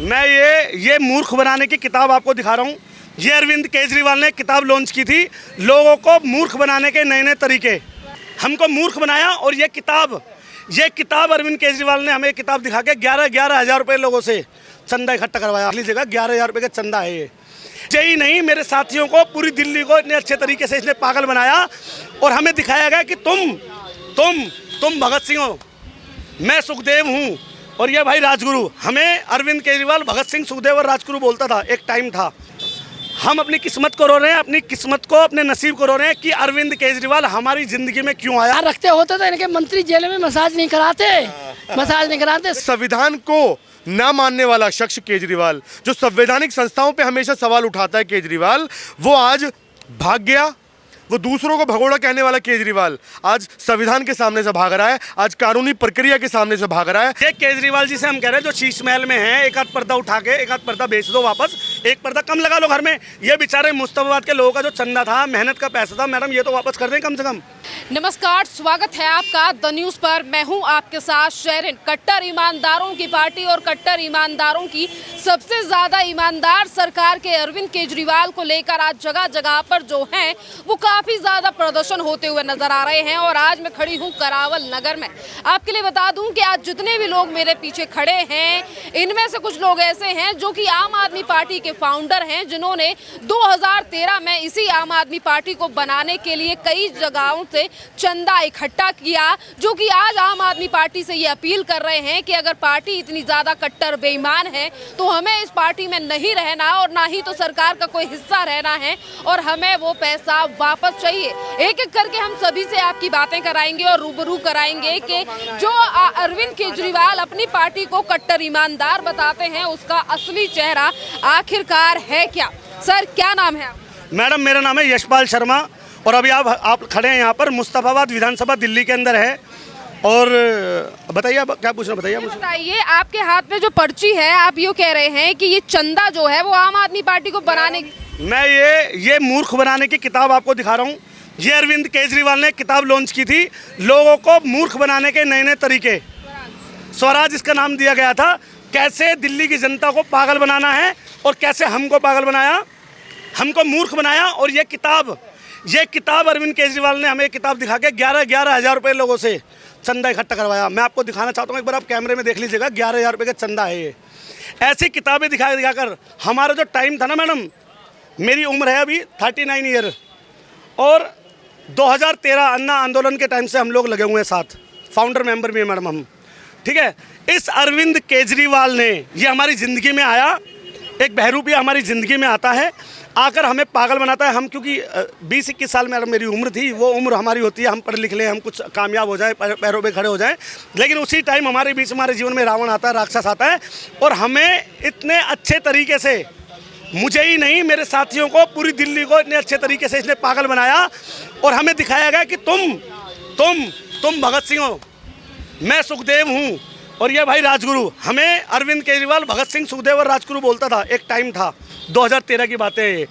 मैं ये मूर्ख बनाने की किताब आपको दिखा रहा हूँ। ये अरविंद केजरीवाल ने किताब लॉन्च की थी, लोगों को मूर्ख बनाने के नए नए तरीके। हमको मूर्ख बनाया और ये किताब अरविंद केजरीवाल ने हमें किताब दिखा के 11,000 रुपये लोगों से चंदा इकट्ठा करवाया। लीजिएगा 11,000 रुपये का चंदा है ये। यही नहीं, मेरे साथियों को, पूरी दिल्ली को इतने अच्छे तरीके से इसने पागल बनाया और हमें दिखाया गया कि तुम भगत सिंह हो, मैं सुखदेव हूँ और ये भाई राजगुरु। हमें अरविंद केजरीवाल भगत सिंह, सुखदेव और राजगुरु बोलता था, एक टाइम था। हम अपनी किस्मत को रो रहे हैं, अपनी किस्मत को, अपने नसीब को रो रहे हैं कि अरविंद केजरीवाल हमारी जिंदगी में क्यों आया। रखते होते तो इनके मंत्री जेल में मसाज नहीं कराते। संविधान को ना मानने वाला शख्स केजरीवाल, जो संवैधानिक संस्थाओं पे हमेशा सवाल उठाता है केजरीवाल, वो आज भाग गया। वो दूसरों को भगोड़ा कहने वाला केजरीवाल आज संविधान के सामने से भाग रहा है, आज कानूनी प्रक्रिया के सामने से भाग रहा है। ये केजरीवाल जी से हम कह रहे हैं जो शीश महल में हैं, एक आध पर्दा उठा के एक आध पर्दा बेच दो, वापस एक पर्दा कम लगा लो घर में। ये बेचारे मुस्तफाबाद के लोगों का जो चंदा था, मेहनत का पैसा था, मैडम ये तो वापस कर दें कम से कम। नमस्कार, स्वागत है आपका द न्यूज़ पर। मैं हूं आपके साथ शेरिन। कट्टर ईमानदारों की पार्टी और कट्टर ईमानदारों की सबसे ज़्यादा ईमानदार सरकार के अरविंद केजरीवाल को लेकर आज जगह जगह पर जो हैं वो काफ़ी ज़्यादा प्रदर्शन होते हुए नजर आ रहे हैं। और आज मैं खड़ी हूं करावल नगर में। आपके लिए बता दूं कि आज जितने भी लोग मेरे पीछे खड़े हैं, इनमें से कुछ लोग ऐसे हैं जो कि आम आदमी पार्टी के फाउंडर हैं, जिन्होंने 2013 में इसी आम आदमी पार्टी को बनाने के लिए कई जगहों से चंदा इकट्ठा किया, जो कि आज आम आदमी पार्टी से ये अपील कर रहे हैं कि अगर पार्टी इतनी ज़्यादा कट्टर बेईमान है तो हमें इस पार्टी में नहीं रहना और ना ही तो सरकार का कोई हिस्सा रहना है और हमें वो पैसा वापस चाहिए। एक एक करके हम सभी से आपकी बातें कराएंगे और रूबरू कराएंगे कि जो अरविंद केजरीवाल अपनी पार्टी को कट्टर ईमानदार बताते हैं, उसका असली चेहरा आखिरकार है क्या। सर, क्या नाम है आपका? मैडम, मेरा नाम है यशपाल शर्मा और अभी आप खड़े हैं यहाँ पर मुस्तफाबाद विधानसभा दिल्ली के अंदर है। और बताइए क्या पूछना, बताइए मुझे। बताइए, आपके हाथ में जो पर्ची है, आप ये कह रहे हैं कि ये चंदा जो है वो आम आदमी पार्टी को बनाने मैं ये मूर्ख बनाने की किताब आपको दिखा रहा हूँ। ये अरविंद केजरीवाल ने किताब लॉन्च की थी, लोगों को मूर्ख बनाने के नए नए तरीके। स्वराज इसका नाम दिया गया था। कैसे दिल्ली की जनता को पागल बनाना है और कैसे हमको पागल बनाया, हमको मूर्ख बनाया। और ये किताब अरविंद केजरीवाल ने हमें किताब दिखा के 11,000 रुपये लोगों से चंदा इकट्ठा करवाया। मैं आपको दिखाना चाहता हूँ, एक बार आप कैमरे में देख लीजिएगा। 11,000 रुपये का चंदा है ये। ऐसी किताबें दिखाकर हमारा जो टाइम था ना मैडम, मेरी उम्र है अभी 39 ईयर और 2013 अन्ना आंदोलन के टाइम से हम लोग लगे हुए हैं साथ, फाउंडर मेंबर भी है मैडम हम, ठीक है। इस अरविंद केजरीवाल ने ये हमारी ज़िंदगी में आया, एक बहरूपी हमारी ज़िंदगी में आता है, आकर हमें पागल बनाता है। हम क्योंकि 20-21 साल में मेरी उम्र थी, वो उम्र हमारी होती है हम पढ़ लिख लें, हम कुछ कामयाब हो जाए, पैरों पे खड़े हो जाएं। लेकिन उसी टाइम हमारे बीच, हमारे जीवन में रावण आता है, राक्षस आता है और हमें इतने अच्छे तरीके से, मुझे ही नहीं मेरे साथियों को, पूरी दिल्ली को इतने अच्छे तरीके से इसने पागल बनाया और हमें दिखाया गया कि तुम भगत सिंह हो, मैं सुखदेव हूँ और ये भाई राजगुरु। हमें अरविंद केजरीवाल भगत सिंह, सुखदेव और राजगुरु बोलता था, एक टाइम था, 2013 की बातें हैं।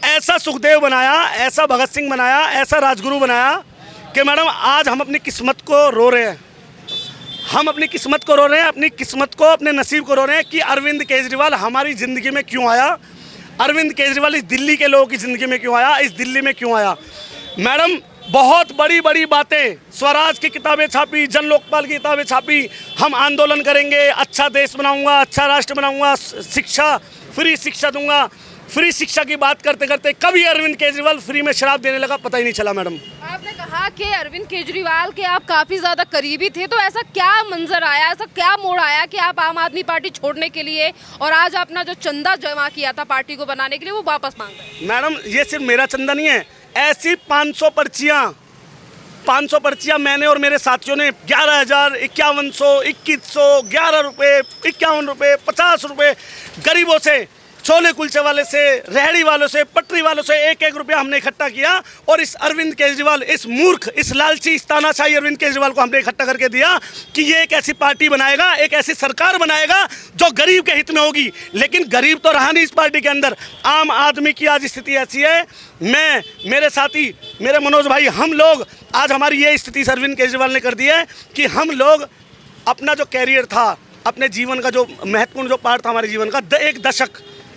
ऐसा सुखदेव बनाया, ऐसा भगत सिंह बनाया, ऐसा राजगुरु बनाया कि मैडम आज हम अपनी किस्मत को रो रहे हैं। हम अपनी किस्मत को रो रहे हैं, अपनी किस्मत को, अपने नसीब को रो रहे हैं कि अरविंद केजरीवाल हमारी ज़िंदगी में क्यों आया, अरविंद केजरीवाल इस दिल्ली के लोगों की ज़िंदगी में क्यों आया, इस दिल्ली में क्यों आया। मैडम, बहुत बड़ी बड़ी बातें, स्वराज की किताबें छापी, जन लोकपाल की किताबें छापी, हम आंदोलन करेंगे, अच्छा देश बनाऊंगा, अच्छा राष्ट्र बनाऊंगा, शिक्षा, फ्री शिक्षा दूंगा। फ्री शिक्षा की बात करते करते कभी अरविंद केजरीवाल फ्री में शराब देने लगा, पता ही नहीं चला। मैडम, आपने कहा कि अरविंद केजरीवाल के आप काफ़ी ज़्यादा करीबी थे, तो ऐसा क्या मंजर आया, ऐसा क्या मोड़ आया कि आप आम आदमी पार्टी छोड़ने के लिए और आज अपना जो चंदा जमा किया था पार्टी को बनाने के लिए वो वापस मांग रहे हैं? मैडम, ये सिर्फ मेरा चंदा नहीं है, ऐसी 500 पर्चियाँ मैंने और मेरे साथियों ने 11,000, 5,100, 2,100, 11 रुपये, 51 रुपये, 50 रुपये, गरीबों से, छोले कुलचे वाले से, रेहड़ी वालों से, पटरी वालों से 1-1 रुपया हमने इकट्ठा किया और इस अरविंद केजरीवाल, इस मूर्ख, इस लालची, इस तानाशाही अरविंद केजरीवाल को हमने इकट्ठा करके दिया कि ये एक ऐसी पार्टी बनाएगा, एक ऐसी सरकार बनाएगा जो गरीब के हित में होगी। लेकिन गरीब तो रहा नहीं इस पार्टी के अंदर। आम आदमी की आज स्थिति ऐसी है, मैं, मेरे साथी, मेरे मनोज भाई, हम लोग आज, हमारी ये स्थिति अरविंद केजरीवाल ने कर दी है कि हम लोग अपना जो कैरियर था, अपने जीवन का जो महत्वपूर्ण जो पार्ट था हमारे जीवन का,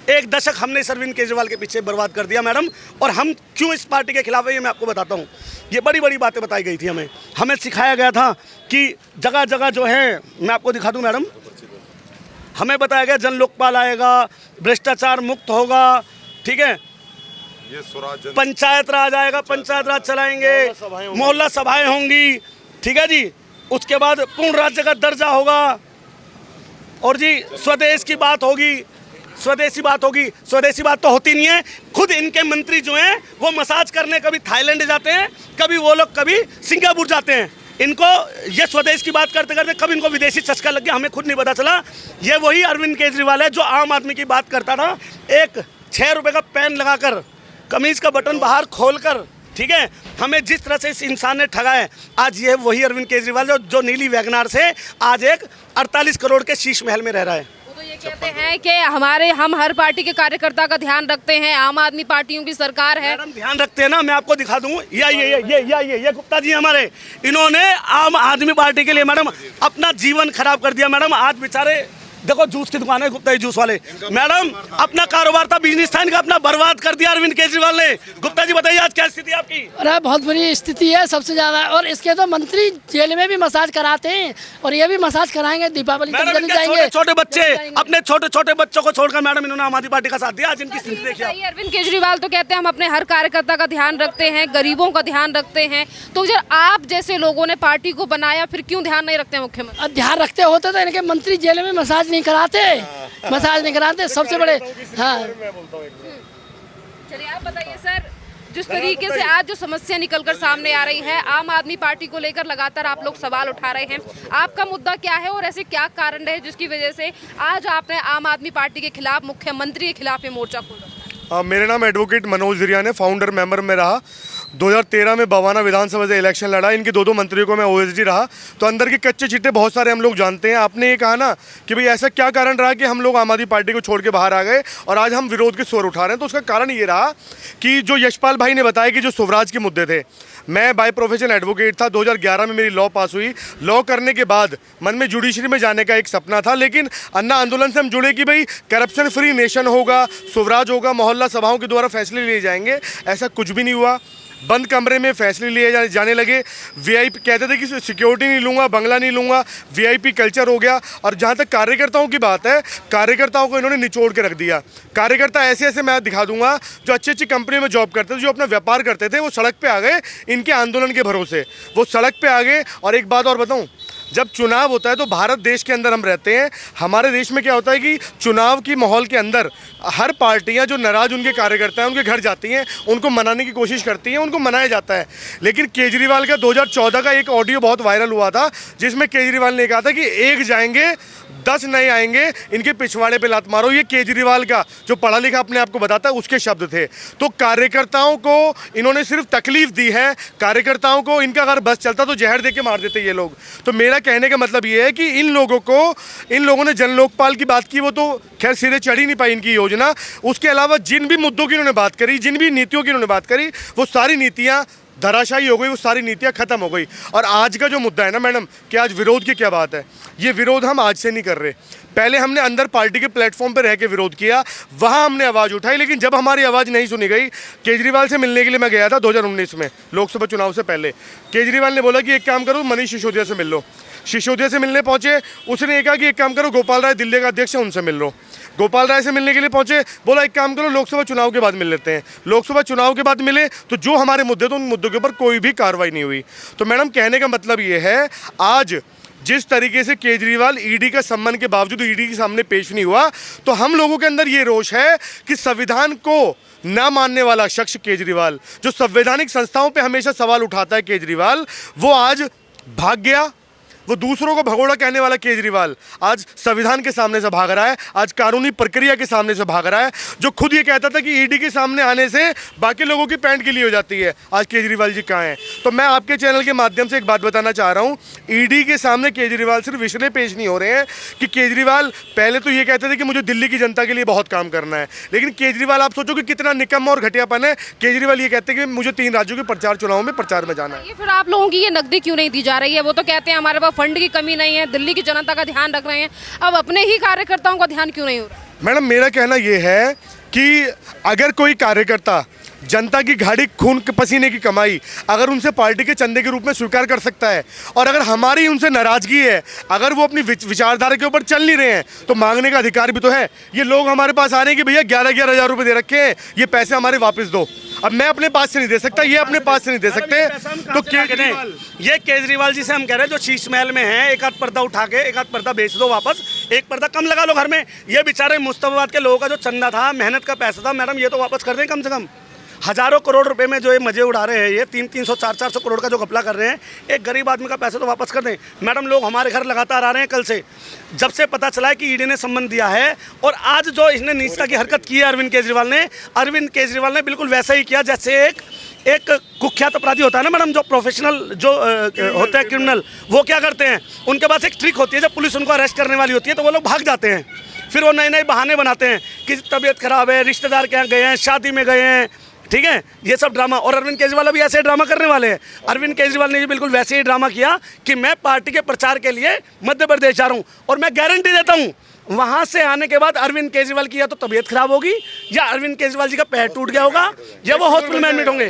एक दशक हमने इस अरविंद केजरीवाल के पीछे बर्बाद कर दिया मैडम। और हम क्यों इस पार्टी के खिलाफ है ये मैं आपको बताता हूँ। ये बड़ी बड़ी बातें बताई गई थी, हमें सिखाया गया था कि जगह जगह जो है, मैं आपको दिखा दूँ मैडम, हमें बताया गया जन लोकपाल आएगा, भ्रष्टाचार मुक्त होगा, ठीक है, पंचायत राज आएगा, पंचायत राज चलाएंगे, मोहल्ला सभाएं होंगी, ठीक है जी, उसके बाद पूर्ण राज्य का दर्जा होगा, और जी स्वदेश की बात होगी, स्वदेशी बात तो होती नहीं है। खुद इनके मंत्री जो हैं वो मसाज करने कभी थाईलैंड जाते हैं, कभी वो लोग कभी सिंगापुर जाते हैं। इनको ये स्वदेश की बात करते करते कब इनको विदेशी चस्का लग गया हमें खुद नहीं पता चला। ये वही अरविंद केजरीवाल है जो आम आदमी की बात करता था, एक 6 रुपए का पेन लगाकर, कमीज का बटन बाहर खोलकर, ठीक है, हमें जिस तरह से इस इंसान ने ठगा है, आज ये वही अरविंद केजरीवाल जो नीली वैगनार से आज एक 48 करोड़ के शीश महल में रह रहा है। वो तो ये कहते हैं कि हम हर पार्टी के कार्यकर्ता का ध्यान रखते हैं, आम आदमी पार्टियों की सरकार है। मैडम ध्यान रखते हैं ना, मैं आपको दिखा दूं, ये गुप्ता जी हमारे, इन्होंने आम आदमी पार्टी के लिए मैडम अपना जीवन खराब कर दिया मैडम। आज बेचारे देखो जूस की दुकान है गुप्ता जी जूस वाले, मैडम अपना कारोबार था, बिजनेस था इनका, अपना बर्बाद कर दिया अरविंद केजरीवाल ने। गुप्ता जी बताइए आज क्या स्थिति है आपकी? अरे बहुत बुरी स्थिति है सबसे ज्यादा। और इसके तो मंत्री जेल में भी मसाज कराते हैं और ये भी मसाज कराएंगे, दीपावली तक जल्दी जाएंगे। छोटे बच्चे, अपने छोटे बच्चों को छोड़कर मैडम इन्होंने आम आदमी पार्टी का साथ दिया। आज इनकी स्थिति देखिए। अरविंद केजरीवाल तो कहते हैं हम अपने हर कार्यकर्ता का ध्यान रखते हैं, गरीबों का ध्यान रखते हैं, तो जब आप जैसे लोगों ने पार्टी को बनाया फिर क्यों ध्यान नहीं रखते मुख्यमंत्री? ध्यान रखते होते तो इनके मंत्री जेल में मसाज नहीं कराते, सबसे बड़े। हाँ चलिए आप बताइए सर, जिस तरीके से आज जो समस्या निकलकर सामने आ रही है, आम आदमी पार्टी को लेकर लगातार आप लोग सवाल उठा रहे हैं, आपका मुद्दा क्या है और ऐसे क्या कारण रहे जिसकी वजह से आज आपने आम आदमी पार्टी के खिलाफ, मुख्यमंत्री के खिलाफ ये मोर्चा खोला? मेरा नाम एडवोकेट मनोज जिरियान है, फाउंडर मेंबर में रहा। 2013 में बवाना विधानसभा से इलेक्शन लड़ा, इनके दो मंत्रियों को मैं ओएसडी रहा, तो अंदर के कच्चे चिट्टे बहुत सारे हम लोग जानते हैं। आपने ये कहा ना कि भाई ऐसा क्या कारण रहा कि हम लोग आम आदमी पार्टी को छोड़ के बाहर आ गए और आज हम विरोध के स्वर उठा रहे हैं, तो उसका कारण ये रहा कि जो यशपाल भाई ने बताया कि जो स्वराज के मुद्दे थे, मैं बाय प्रोफेशन एडवोकेट था। 2011 में मेरी लॉ पास हुई। लॉ करने के बाद मन में जुडिशरी में जाने का एक सपना था, लेकिन अन्ना आंदोलन से हम जुड़े कि भाई करप्शन फ्री नेशन होगा, स्वराज होगा, मोहल्ला सभाओं के द्वारा फैसले लिए जाएंगे। ऐसा कुछ भी नहीं हुआ। बंद कमरे में फैसले लिए जाने लगे। वीआईपी कहते थे कि सिक्योरिटी नहीं लूँगा, बंगला नहीं लूँगा, वीआईपी कल्चर हो गया। और जहाँ तक कार्यकर्ताओं की बात है, कार्यकर्ताओं को इन्होंने निचोड़ के रख दिया। कार्यकर्ता ऐसे मैं दिखा दूंगा जो अच्छी कंपनी में जॉब करते थे, जो अपना व्यापार करते थे, वो सड़क पे आ गए इनके आंदोलन के भरोसे, वो सड़क पे आ गए। और एक बात और बताऊँ, जब चुनाव होता है तो भारत देश के अंदर हम रहते हैं, हमारे देश में क्या होता है कि चुनाव की माहौल के अंदर हर पार्टियां जो नाराज़ उनके कार्यकर्ता हैं उनके घर जाती हैं, उनको मनाने की कोशिश करती हैं, उनको मनाया जाता है। लेकिन केजरीवाल का 2014 का एक ऑडियो बहुत वायरल हुआ था, जिसमें केजरीवाल ने कहा था कि 1 जाएंगे 10 नए आएंगे, इनके पिछवाड़े पे लात मारो। ये केजरीवाल का जो पढ़ा लिखा अपने आप को बताता है उसके शब्द थे। तो कार्यकर्ताओं को इन्होंने सिर्फ तकलीफ दी है। कार्यकर्ताओं को इनका अगर बस चलता तो जहर दे के मार देते ये लोग। तो मेरा कहने का मतलब ये है कि इन लोगों ने जन लोकपाल की बात की, वो तो खैर सिरे चढ़ ही नहीं पाई इनकी योजना। उसके अलावा जिन भी मुद्दों की इन्होंने बात करी, जिन भी नीतियों की इन्होंने बात करी, वो सारी नीतियाँ धराशायी हो गई, वो सारी नीतियाँ खत्म हो गई। और आज का जो मुद्दा है ना मैडम, कि आज विरोध की क्या बात है, ये विरोध हम आज से नहीं कर रहे। पहले हमने अंदर पार्टी के प्लेटफॉर्म पर रह के विरोध किया, वहाँ हमने आवाज़ उठाई, लेकिन जब हमारी आवाज़ नहीं सुनी गई, केजरीवाल से मिलने के लिए मैं गया था 2019 में, लोकसभा चुनाव से पहले। केजरीवाल ने बोला कि एक काम करो, मनीष सिसोदिया से मिल लो। सिसोदिया से मिलने पहुँचे, उसने कहा कि एक काम करो, गोपाल राय दिल्ली का अध्यक्ष है, उनसे मिल लो। गोपाल राय से मिलने के लिए पहुंचे, बोला एक काम करो, लोकसभा चुनाव के बाद मिल लेते हैं। लोकसभा चुनाव के बाद मिले तो जो हमारे मुद्दे थे उन मुद्दों के ऊपर कोई भी कार्रवाई नहीं हुई। तो मैडम कहने का मतलब ये है, आज जिस तरीके से केजरीवाल ईडी का सम्मान के बावजूद ईडी के सामने पेश नहीं हुआ, तो हम लोगों के अंदर ये रोष है कि संविधान को ना मानने वाला शख्स केजरीवाल, जो संवैधानिक संस्थाओं पे हमेशा सवाल उठाता है केजरीवाल, वो आज भाग गया। वो दूसरों को भगोड़ा कहने वाला केजरीवाल आज संविधान के सामने से भाग रहा है, आज कानूनी प्रक्रिया के सामने से भाग रहा है। जो खुद ये कहता था कि ईडी के सामने आने से बाकी लोगों की पैंट गिली हो जाती है, आज केजरीवाल जी कहाँ हैं? तो मैं आपके चैनल के माध्यम से एक बात बताना चाह रहा हूँ, ईडी के सामने केजरीवाल सिर्फ इसलिए पेश नहीं हो रहे हैं कि केजरीवाल पहले तो ये कहते थे कि मुझे दिल्ली की जनता के लिए बहुत काम करना है, लेकिन केजरीवाल आप सोचो कि कितना निकम्मा और घटियापन है। केजरीवाल ये कहते हैं कि मुझे 3 राज्यों के प्रचार चुनाव में प्रचार में जाना है। फिर आप लोगों की ये नकदी क्यों नहीं दी जा रही है? वो तो कहते हैं हमारे पास फंड की कमी नहीं है, दिल्ली की जनता का ध्यान रख रहे हैं, अब अपने ही कार्यकर्ताओं का ध्यान क्यों नहीं हो रहा? मैडम मेरा कहना ये है कि अगर कोई कार्यकर्ता जनता की गाड़ी खून के पसीने की कमाई अगर उनसे पार्टी के चंदे के रूप में स्वीकार कर सकता है, और अगर हमारी उनसे नाराजगी है, अगर वो अपनी विचारधारा के ऊपर चल नहीं रहे हैं, तो मांगने का अधिकार भी तो है। ये लोग हमारे पास आ रहे हैं कि भैया 11-11 हज़ार रुपये दे रखे हैं, ये पैसे हमारे वापस दो। अब मैं अपने पास से नहीं दे सकता, ये अपने पास से नहीं दे सकते, तो केजरीवाल ये केजरीवाल जी से हम कह रहे हैं जो शीश महल में है, एक आध पर्दा उठा के एक आध पर्दा बेच दो वापस, एक पर्दा कम लगा लो घर में। ये बेचारे मुस्तफाबाद के लोगों का जो चंदा था, मेहनत का पैसा था, मैडम ये तो वापस कर दें कम से कम। हज़ारों करोड़ रुपए में जो ये मजे उड़ा रहे हैं, ये 300, 400 करोड़ का जो घपला कर रहे हैं, एक गरीब आदमी का पैसा तो वापस कर दें। मैडम लोग हमारे घर लगातार आ रहे हैं कल से, जब से पता चला है कि ईडी ने संबंध दिया है, और आज जो इसने नीचता की हरकत की है अरविंद केजरीवाल ने बिल्कुल वैसा ही किया जैसे एक कुख्यात अपराधी होता है ना मैडम, जो प्रोफेशनल जो होते हैं क्रिमिनल, वो क्या करते हैं, उनके पास एक ट्रिक होती है, जब पुलिस उनको अरेस्ट करने वाली होती है तो वो लोग भाग जाते हैं, फिर वो नए नए बहाने बनाते हैं कि तबीयत खराब है, रिश्तेदार के यहाँ गए हैं, शादी में गए हैं, ठीक है, ये सब ड्रामा। और अरविंद केजरीवाल भी ऐसे ड्रामा करने वाले हैं। अरविंद केजरीवाल ने भी बिल्कुल वैसे ही ड्रामा किया कि मैं पार्टी के प्रचार के लिए मध्य प्रदेश जा रहा हूँ, और मैं गारंटी देता हूँ वहाँ से आने के बाद अरविंद केजरीवाल की या तो तबीयत खराब होगी, या अरविंद केजरीवाल जी का पैर टूट गया होगा, या वो हॉस्पिटल में एडमिट होंगे।